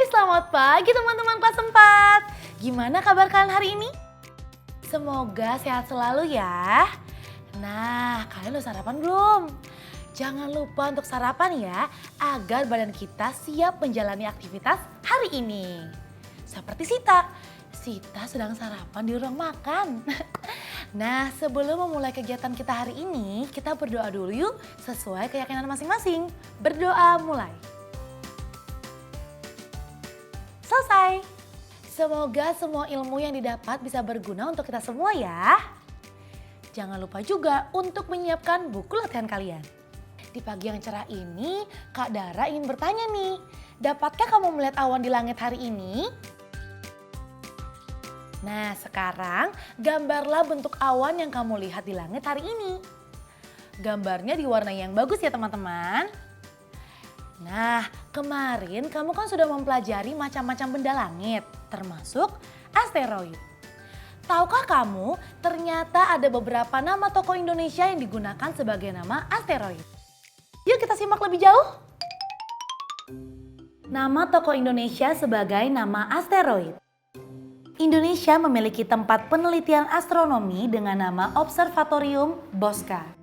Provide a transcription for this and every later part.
Selamat pagi teman-teman kelas 4. Gimana kabar kalian hari ini? Semoga sehat selalu ya. Nah, kalian udah sarapan belum? Jangan lupa untuk sarapan ya, agar badan kita siap menjalani aktivitas hari ini. Seperti Sita. Sita sedang sarapan di ruang makan. Nah, sebelum memulai kegiatan kita hari ini, kita berdoa dulu yuk sesuai keyakinan masing-masing. Berdoa mulai. Selesai. Semoga semua ilmu yang didapat bisa berguna untuk kita semua ya. Jangan lupa juga untuk menyiapkan buku latihan kalian. Di pagi yang cerah ini, Kak Dara ingin bertanya nih, dapatkah kamu melihat awan di langit hari ini? Nah, sekarang gambarlah bentuk awan yang kamu lihat di langit hari ini. Gambarnya diwarnai yang bagus ya teman-teman. Nah, kemarin kamu kan sudah mempelajari macam-macam benda langit, termasuk asteroid. Tahukah kamu, ternyata ada beberapa nama tokoh Indonesia yang digunakan sebagai nama asteroid. Yuk kita simak lebih jauh. Nama tokoh Indonesia sebagai nama asteroid. Indonesia memiliki tempat penelitian astronomi dengan nama Observatorium Bosca.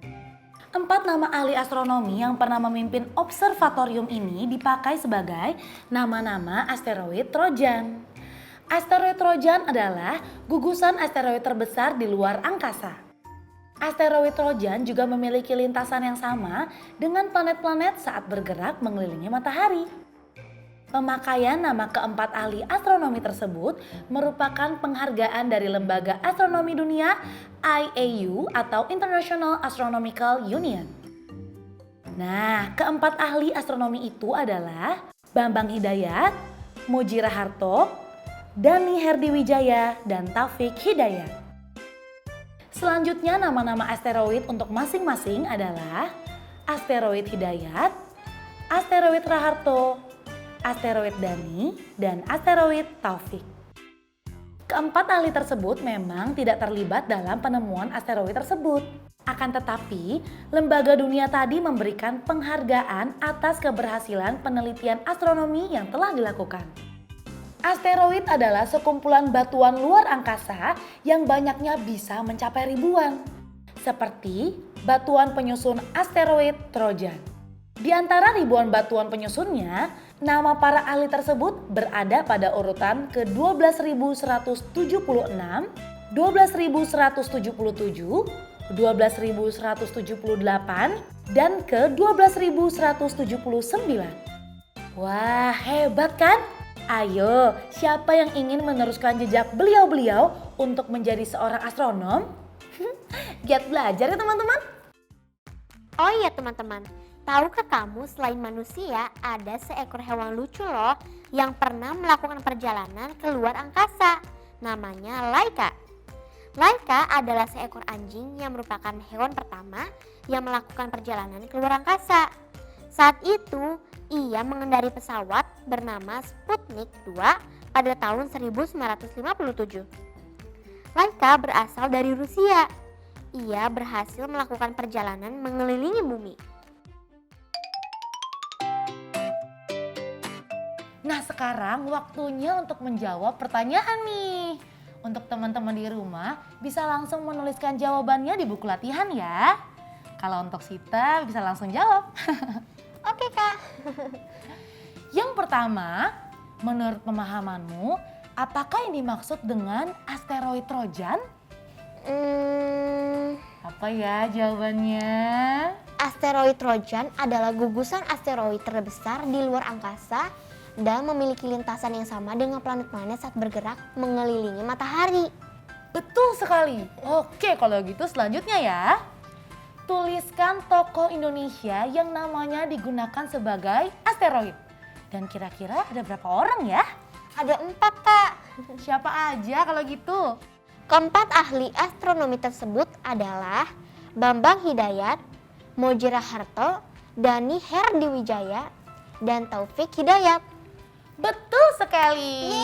4 nama ahli astronomi yang pernah memimpin observatorium ini dipakai sebagai nama-nama asteroid Trojan. Asteroid Trojan adalah gugusan asteroid terbesar di luar angkasa. Asteroid Trojan juga memiliki lintasan yang sama dengan planet-planet saat bergerak mengelilingi matahari. Pemakaian nama keempat ahli astronomi tersebut merupakan penghargaan dari Lembaga Astronomi Dunia IAU atau International Astronomical Union. Nah, keempat ahli astronomi itu adalah Bambang Hidayat, Muji Raharto, Dani Herdiwijaya, dan Taufik Hidayat. Selanjutnya nama-nama asteroid untuk masing-masing adalah asteroid Hidayat, asteroid Raharto, asteroid Dani, dan asteroid Taufik. Keempat ahli tersebut memang tidak terlibat dalam penemuan asteroid tersebut. Akan tetapi, lembaga dunia tadi memberikan penghargaan atas keberhasilan penelitian astronomi yang telah dilakukan. Asteroid adalah sekumpulan batuan luar angkasa yang banyaknya bisa mencapai ribuan. Seperti batuan penyusun asteroid Trojan. Di antara ribuan batuan penyusunnya, nama para ahli tersebut berada pada urutan ke-12.176, 12.177, 12.178, dan ke-12.179. Wah, hebat kan? Ayo, siapa yang ingin meneruskan jejak beliau-beliau untuk menjadi seorang astronom? Giat belajar ya teman-teman? Oh iya teman-teman, tahukah kamu selain manusia ada seekor hewan lucu loh yang pernah melakukan perjalanan ke luar angkasa. Namanya Laika. Laika adalah seekor anjing yang merupakan hewan pertama yang melakukan perjalanan ke luar angkasa. Saat itu ia mengendari pesawat bernama Sputnik 2 pada tahun 1957. Laika berasal dari Rusia. Ia berhasil melakukan perjalanan mengelilingi bumi. Nah, sekarang waktunya untuk menjawab pertanyaan nih. Untuk teman-teman di rumah bisa langsung menuliskan jawabannya di buku latihan ya. Kalau untuk Sita bisa langsung jawab. Oke Kak. Yang pertama, menurut pemahamanmu, apakah yang dimaksud dengan asteroid Trojan? Apa ya jawabannya? Asteroid Trojan adalah gugusan asteroid terbesar di luar angkasa dan memiliki lintasan yang sama dengan planet-planet saat bergerak mengelilingi matahari. Betul sekali. Oke, kalau gitu selanjutnya ya. Tuliskan tokoh Indonesia yang namanya digunakan sebagai asteroid. Dan kira-kira ada berapa orang ya? Ada 4 Kak. Siapa aja kalau gitu? Keempat ahli astronomi tersebut adalah Bambang Hidayat, Moji Raharto, Dani Herdiwijaya, dan Taufik Hidayat. Betul sekali.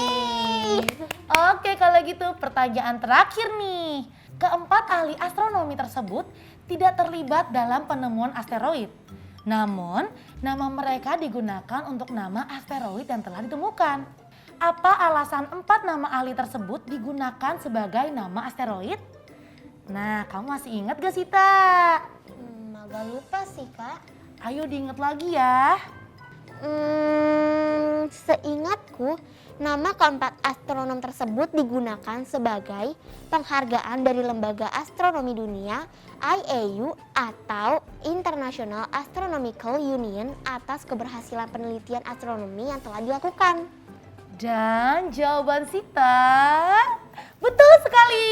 Oke, kalau gitu pertanyaan terakhir nih. Keempat ahli astronomi tersebut tidak terlibat dalam penemuan asteroid. Namun, nama mereka digunakan untuk nama asteroid yang telah ditemukan. Apa alasan 4 nama ahli tersebut digunakan sebagai nama asteroid? Nah, kamu masih ingat gak Sita? Agak lupa sih Kak. Ayo diingat lagi ya. Seingatku, nama keempat astronom tersebut digunakan sebagai penghargaan dari Lembaga Astronomi Dunia IAU atau International Astronomical Union atas keberhasilan penelitian astronomi yang telah dilakukan. Dan jawaban Sita betul sekali.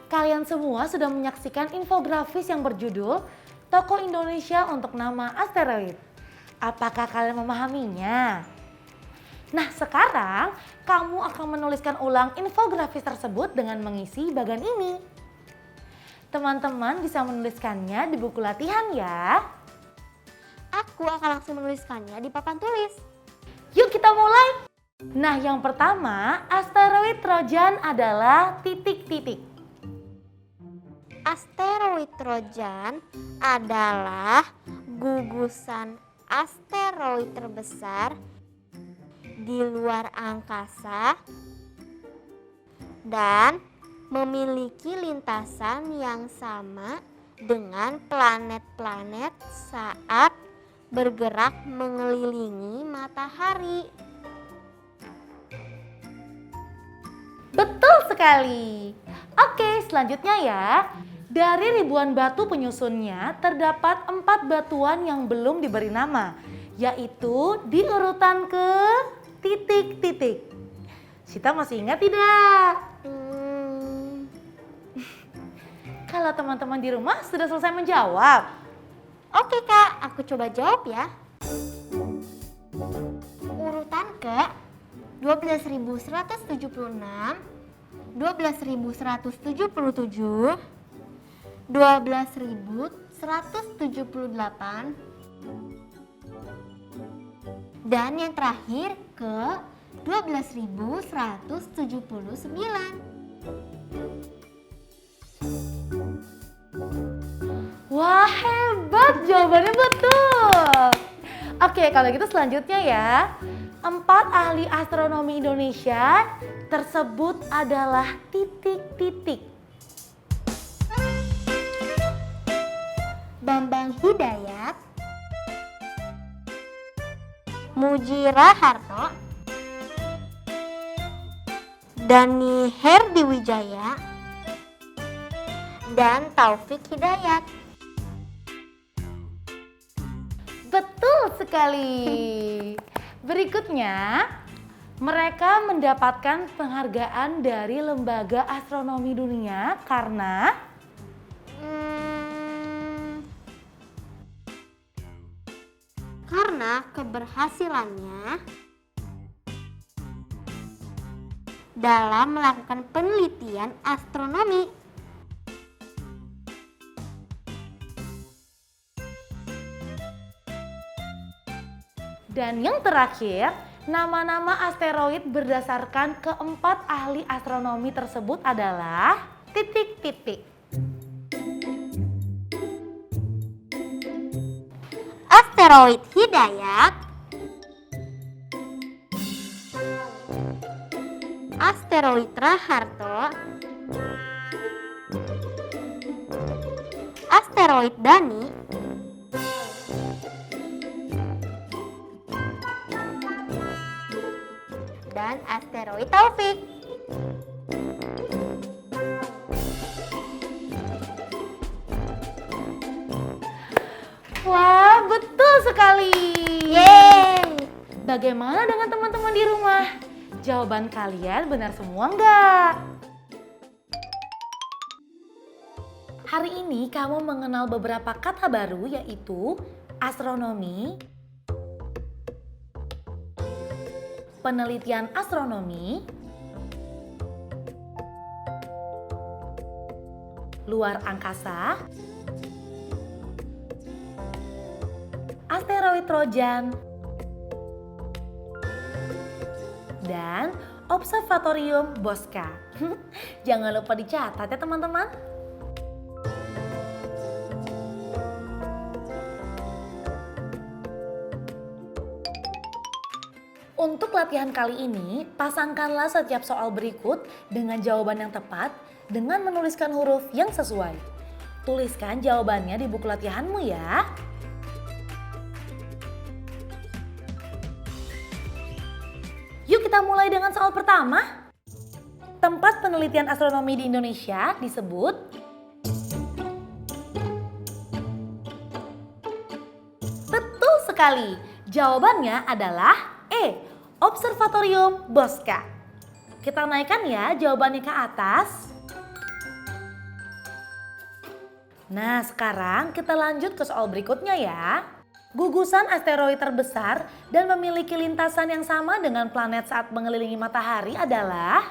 Kalian semua sudah menyaksikan infografis yang berjudul Tokoh Indonesia untuk Nama Asteroid. Apakah kalian memahaminya? Nah, sekarang kamu akan menuliskan ulang infografis tersebut dengan mengisi bagian ini. Teman-teman bisa menuliskannya di buku latihan ya. Aku akan langsung menuliskannya di papan tulis. Yuk kita mulai. Nah, yang pertama, asteroid Trojan adalah titik-titik. Asteroid Trojan adalah gugusan asteroid terbesar di luar angkasa dan memiliki lintasan yang sama dengan planet-planet saat bergerak mengelilingi matahari. Betul sekali. Oke, selanjutnya ya. Dari ribuan batu penyusunnya, terdapat 4 batuan yang belum diberi nama, yaitu di urutan ke titik-titik. Sita masih ingat tidak? Kalau teman-teman di rumah sudah selesai menjawab. Oke Kak, aku coba jawab ya. Urutan ke 12.176, 12.177, 12.178, dan yang terakhir ke 12.179. Wah, hebat, jawabannya betul. Oke, kalau gitu selanjutnya ya. 4 ahli astronomi Indonesia tersebut adalah titik-titik. Bambang Hidayat, Moji Raharto, Dani Herdiwijaya, dan Taufik Hidayat. Betul sekali. Berikutnya, mereka mendapatkan penghargaan dari Lembaga Astronomi Dunia karena keberhasilannya dalam melakukan penelitian astronomi. Dan yang terakhir, nama-nama asteroid berdasarkan keempat ahli astronomi tersebut adalah titik-titik. Asteroid Hidayat, asteroid Raharto, asteroid Dani, dan asteroid Taufik. Wah, betul sekali. Yeay! Bagaimana dengan teman-teman di rumah? Jawaban kalian benar semua enggak? Hari ini kamu mengenal beberapa kata baru yaitu astronomi, penelitian astronomi, luar angkasa, asteroid Trojan, dan Observatorium Bosca. Jangan lupa dicatat ya teman-teman. Untuk latihan kali ini, pasangkanlah setiap soal berikut dengan jawaban yang tepat dengan menuliskan huruf yang sesuai. Tuliskan jawabannya di buku latihanmu ya. Yuk kita mulai dengan soal pertama. Tempat penelitian astronomi di Indonesia disebut betul sekali. Jawabannya adalah E. Observatorium Bosca. Kita naikkan ya jawabannya ke atas. Nah, sekarang kita lanjut ke soal berikutnya ya. Gugusan asteroid terbesar dan memiliki lintasan yang sama dengan planet saat mengelilingi matahari adalah...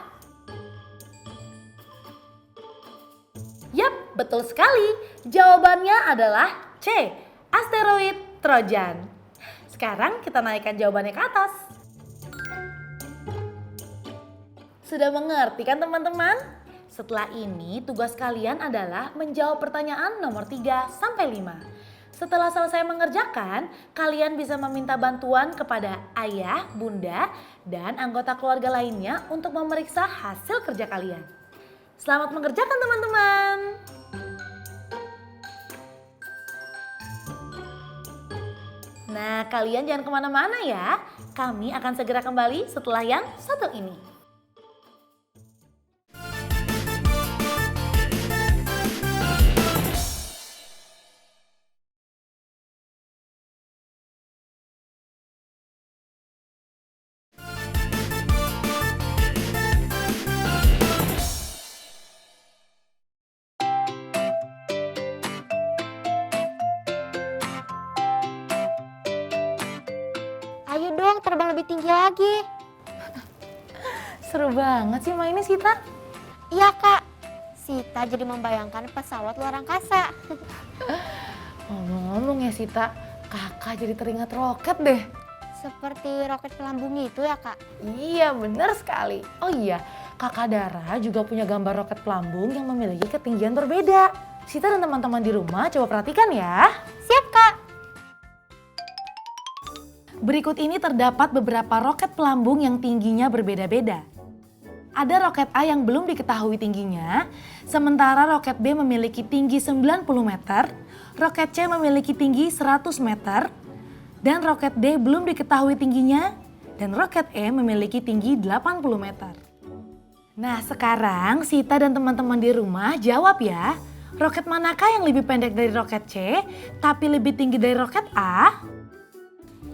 Yap, betul sekali. Jawabannya adalah C. Asteroid Trojan. Sekarang kita naikkan jawabannya ke atas. Sudah mengerti kan teman-teman? Setelah ini tugas kalian adalah menjawab pertanyaan nomor 3 sampai 5. Setelah selesai mengerjakan, kalian bisa meminta bantuan kepada ayah, bunda, dan anggota keluarga lainnya untuk memeriksa hasil kerja kalian. Selamat mengerjakan teman-teman! Nah, kalian jangan kemana-mana ya. Kami akan segera kembali setelah yang satu ini. Ayo dong terbang lebih tinggi lagi. Seru banget sih mainnya Sita. Iya kak, Sita jadi membayangkan pesawat luar angkasa. Ngomong-ngomong ya Sita, kakak jadi teringat roket deh. Seperti roket pelambung itu ya kak? Iya benar sekali. Oh iya, kakak Dara juga punya gambar roket pelambung yang memiliki ketinggian berbeda. Sita dan teman-teman di rumah coba perhatikan ya. Siap kak. Berikut ini terdapat beberapa roket pelambung yang tingginya berbeda-beda. Ada roket A yang belum diketahui tingginya, sementara roket B memiliki tinggi 90 meter, roket C memiliki tinggi 100 meter, dan roket D belum diketahui tingginya, dan roket E memiliki tinggi 80 meter. Nah sekarang Sita dan teman-teman di rumah jawab ya, roket manakah yang lebih pendek dari roket C, tapi lebih tinggi dari roket A?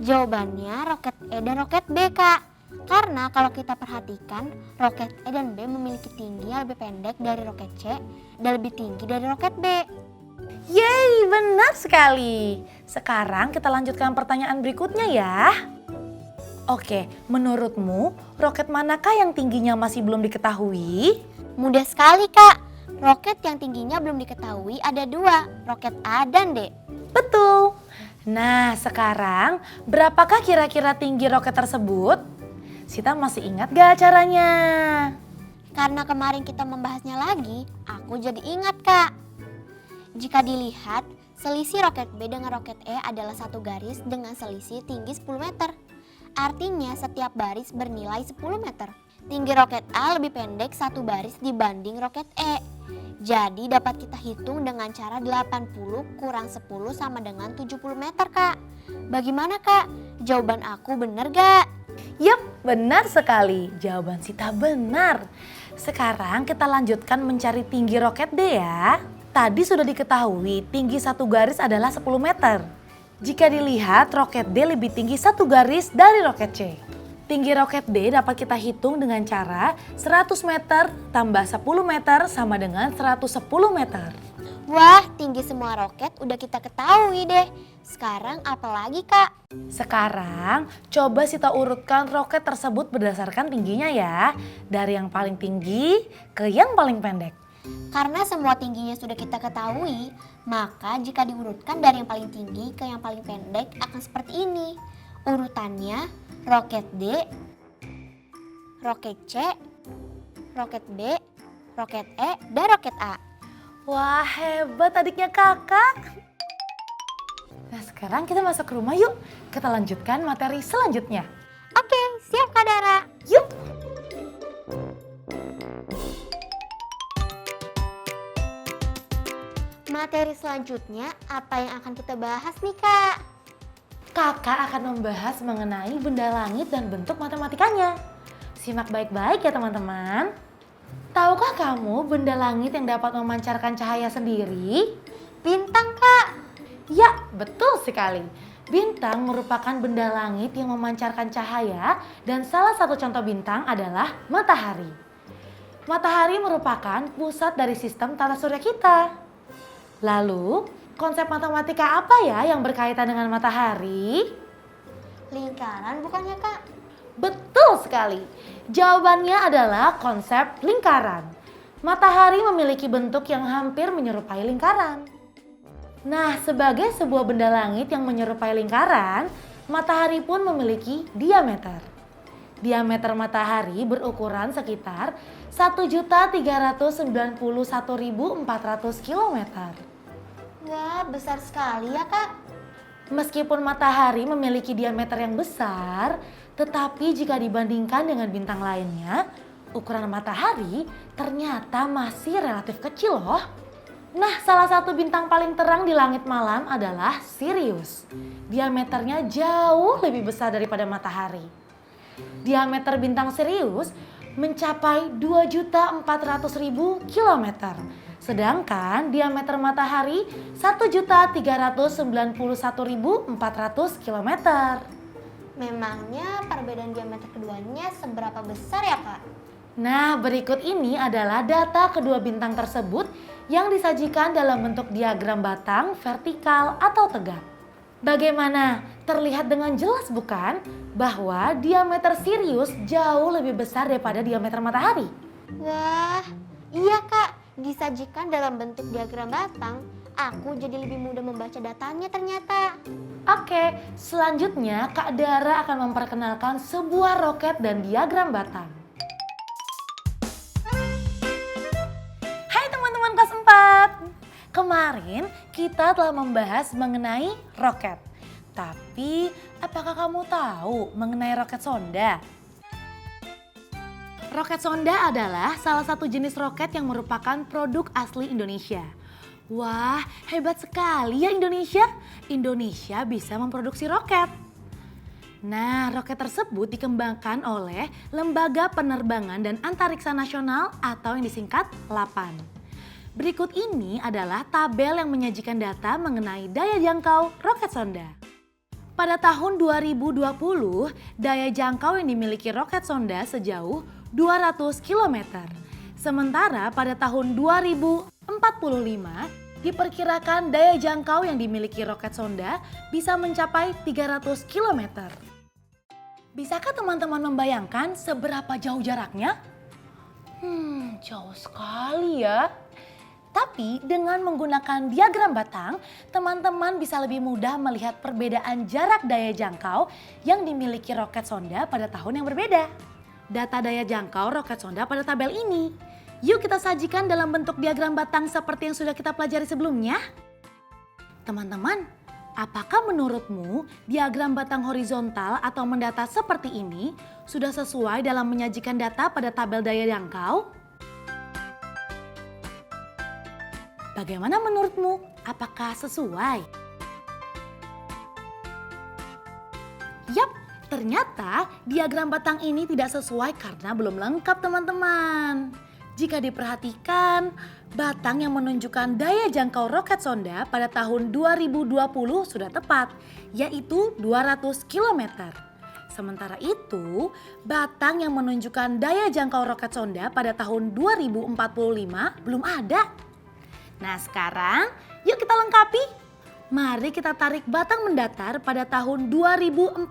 Jawabannya roket E dan roket B kak. Karena kalau kita perhatikan roket E dan B memiliki tinggi yang lebih pendek dari roket C dan lebih tinggi dari roket B. Yeay, benar sekali. Sekarang kita lanjutkan pertanyaan berikutnya ya. Oke, menurutmu roket manakah yang tingginya masih belum diketahui? Mudah sekali kak. Roket yang tingginya belum diketahui ada dua, roket A dan D. Betul. Nah, sekarang berapakah kira-kira tinggi roket tersebut? Sita masih ingat gak caranya? Karena kemarin kita membahasnya lagi, aku jadi ingat kak. Jika dilihat, selisih roket B dengan roket E adalah satu garis dengan selisih tinggi 10 meter. Artinya setiap baris bernilai 10 meter. Tinggi roket A lebih pendek satu baris dibanding roket E. Jadi dapat kita hitung dengan cara 80 kurang 10 sama dengan 70 meter kak. Bagaimana kak? Jawaban aku bener gak? Yap, benar sekali. Jawaban Sita benar. Sekarang kita lanjutkan mencari tinggi roket D ya. Tadi sudah diketahui tinggi satu garis adalah 10 meter. Jika dilihat roket D lebih tinggi satu garis dari roket C. Tinggi roket D dapat kita hitung dengan cara 100 meter tambah 10 meter sama dengan 110 meter. Wah, tinggi semua roket udah kita ketahui deh. Sekarang apa lagi, Kak? Sekarang coba Sita urutkan roket tersebut berdasarkan tingginya ya. Dari yang paling tinggi ke yang paling pendek. Karena semua tingginya sudah kita ketahui, maka jika diurutkan dari yang paling tinggi ke yang paling pendek akan seperti ini. Urutannya roket D, roket C, roket B, roket E, dan roket A. Wah, hebat adiknya kakak. Nah, sekarang kita masuk ke rumah yuk. Kita lanjutkan materi selanjutnya. Oke, siap Kak Dara. Yuk. Materi selanjutnya apa yang akan kita bahas nih Kak? Kakak akan membahas mengenai benda langit dan bentuk matematikanya. Simak baik-baik ya teman-teman. Tahukah kamu benda langit yang dapat memancarkan cahaya sendiri? Bintang Kak. Ya, betul sekali. Bintang merupakan benda langit yang memancarkan cahaya dan salah satu contoh bintang adalah matahari. Matahari merupakan pusat dari sistem tata surya kita. Lalu, konsep matematika apa ya yang berkaitan dengan matahari? Lingkaran bukannya Kak? Betul sekali. Jawabannya adalah konsep lingkaran. Matahari memiliki bentuk yang hampir menyerupai lingkaran. Nah, sebagai sebuah benda langit yang menyerupai lingkaran, matahari pun memiliki diameter. Diameter matahari berukuran sekitar 1.391.400 km. Wah, besar sekali ya Kak. Meskipun matahari memiliki diameter yang besar, tetapi jika dibandingkan dengan bintang lainnya, ukuran matahari ternyata masih relatif kecil loh. Nah, salah satu bintang paling terang di langit malam adalah Sirius. Diameternya jauh lebih besar daripada matahari. Diameter bintang Sirius mencapai 2.400.000 km. Sedangkan diameter matahari 1.391.400 km. Memangnya perbedaan diameter keduanya seberapa besar ya Kak? Nah, berikut ini adalah data kedua bintang tersebut yang disajikan dalam bentuk diagram batang, vertikal, atau tegak. Bagaimana? Terlihat dengan jelas bukan bahwa diameter Sirius jauh lebih besar daripada diameter matahari? Wah, iya Kak. Disajikan dalam bentuk diagram batang, aku jadi lebih mudah membaca datanya ternyata. Oke, selanjutnya Kak Dara akan memperkenalkan sebuah roket dan diagram batang. Hai teman-teman kelas 4. Kemarin kita telah membahas mengenai roket. Tapi apakah kamu tahu mengenai roket sonda? Roket sonda adalah salah satu jenis roket yang merupakan produk asli Indonesia. Wah, hebat sekali ya Indonesia. Indonesia bisa memproduksi roket. Nah, roket tersebut dikembangkan oleh Lembaga Penerbangan dan Antariksa Nasional atau yang disingkat LAPAN. Berikut ini adalah tabel yang menyajikan data mengenai daya jangkau roket sonda. Pada tahun 2020, daya jangkau yang dimiliki roket sonda sejauh 200 km. Sementara pada tahun 2045 diperkirakan daya jangkau yang dimiliki roket sonda bisa mencapai 300 km. Bisakah teman-teman membayangkan seberapa jauh jaraknya? Jauh sekali ya. Tapi dengan menggunakan diagram batang, teman-teman bisa lebih mudah melihat perbedaan jarak daya jangkau yang dimiliki roket sonda pada tahun yang berbeda. Data daya jangkau roket sonda pada tabel ini. Yuk kita sajikan dalam bentuk diagram batang seperti yang sudah kita pelajari sebelumnya. Teman-teman, apakah menurutmu diagram batang horizontal atau mendata seperti ini sudah sesuai dalam menyajikan data pada tabel daya jangkau? Bagaimana menurutmu? Apakah sesuai? Yap, ternyata diagram batang ini tidak sesuai karena belum lengkap teman-teman. Jika diperhatikan, batang yang menunjukkan daya jangkau roket sonda pada tahun 2020 sudah tepat, yaitu 200 km. Sementara itu, batang yang menunjukkan daya jangkau roket sonda pada tahun 2045 belum ada. Nah sekarang yuk kita lengkapi. Mari kita tarik batang mendatar pada tahun 2045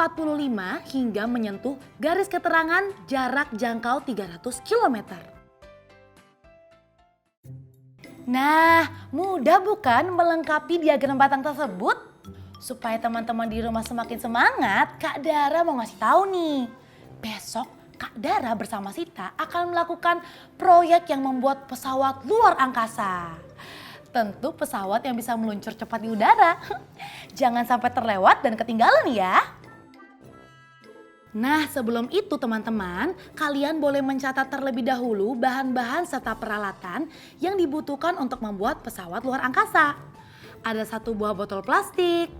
hingga menyentuh garis keterangan jarak jangkau 300 km. Nah, mudah bukan melengkapi diagram batang tersebut? Supaya teman-teman di rumah semakin semangat, Kak Dara mau ngasih tahu nih. Besok Kak Dara bersama Sita akan melakukan proyek yang membuat pesawat luar angkasa. Tentu pesawat yang bisa meluncur cepat di udara. Jangan sampai terlewat dan ketinggalan ya. Nah sebelum itu teman-teman, kalian boleh mencatat terlebih dahulu bahan-bahan serta peralatan yang dibutuhkan untuk membuat pesawat luar angkasa. Ada 1 buah botol plastik,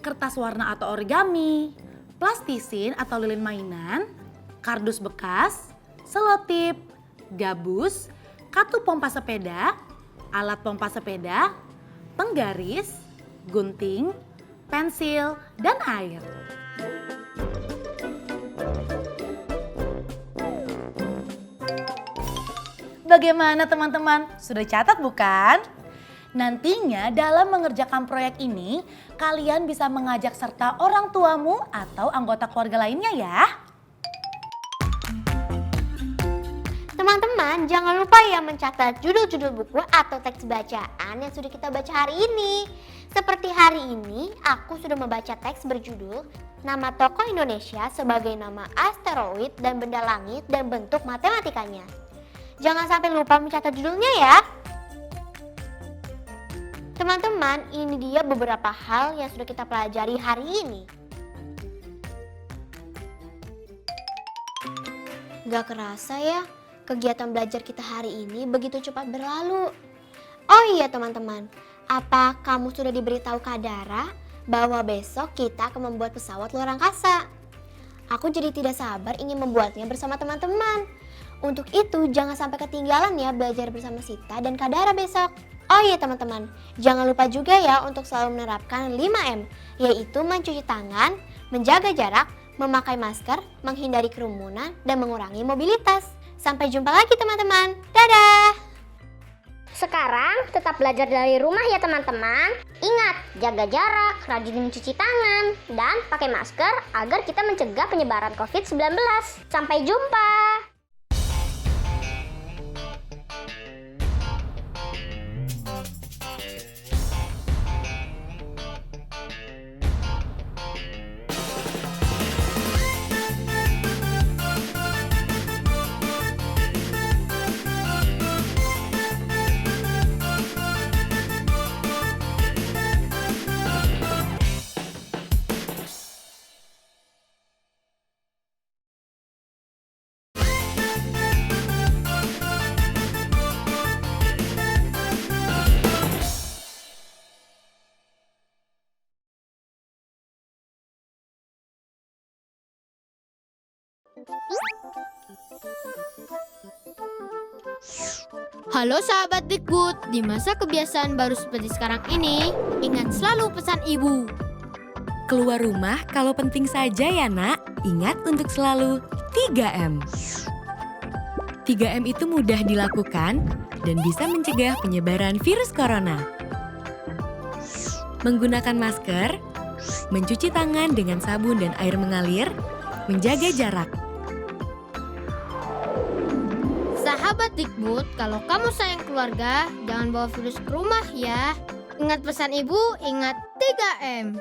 kertas warna atau origami, plastisin atau lilin mainan, kardus bekas, selotip, gabus, kartu pompa sepeda, alat pompa sepeda, penggaris, gunting, pensil, dan air. Bagaimana teman-teman? Sudah catat bukan? Nantinya dalam mengerjakan proyek ini, kalian bisa mengajak serta orang tuamu atau anggota keluarga lainnya ya. Teman-teman, jangan lupa ya mencatat judul-judul buku atau teks bacaan yang sudah kita baca hari ini. Seperti hari ini, aku sudah membaca teks berjudul Nama Tokoh Indonesia sebagai nama asteroid dan benda langit dan bentuk matematikanya. Jangan sampai lupa mencatat judulnya ya. Teman-teman, ini dia beberapa hal yang sudah kita pelajari hari ini. Gak kerasa ya, kegiatan belajar kita hari ini begitu cepat berlalu. Oh iya teman-teman, apa kamu sudah diberitahu Kak Dara bahwa besok kita akan membuat pesawat luar angkasa? Aku jadi tidak sabar ingin membuatnya bersama teman-teman. Untuk itu jangan sampai ketinggalan ya belajar bersama Sita dan Kak Dara besok. Oh iya teman-teman, jangan lupa juga ya untuk selalu menerapkan 5M, yaitu mencuci tangan, menjaga jarak, memakai masker, menghindari kerumunan, dan mengurangi mobilitas. Sampai jumpa lagi teman-teman. Dadah! Sekarang tetap belajar dari rumah ya teman-teman. Ingat, jaga jarak, rajin mencuci tangan, dan pakai masker agar kita mencegah penyebaran COVID-19. Sampai jumpa! Halo sahabat Dikbud, di masa kebiasaan baru seperti sekarang ini, ingat selalu pesan ibu. Keluar rumah kalau penting saja ya nak, ingat untuk selalu 3M. 3M itu mudah dilakukan dan bisa mencegah penyebaran virus corona. Menggunakan masker, mencuci tangan dengan sabun dan air mengalir, menjaga jarak. Sahabat Dikbud, kalau kamu sayang keluarga, jangan bawa virus ke rumah ya. Ingat pesan ibu, ingat 3M.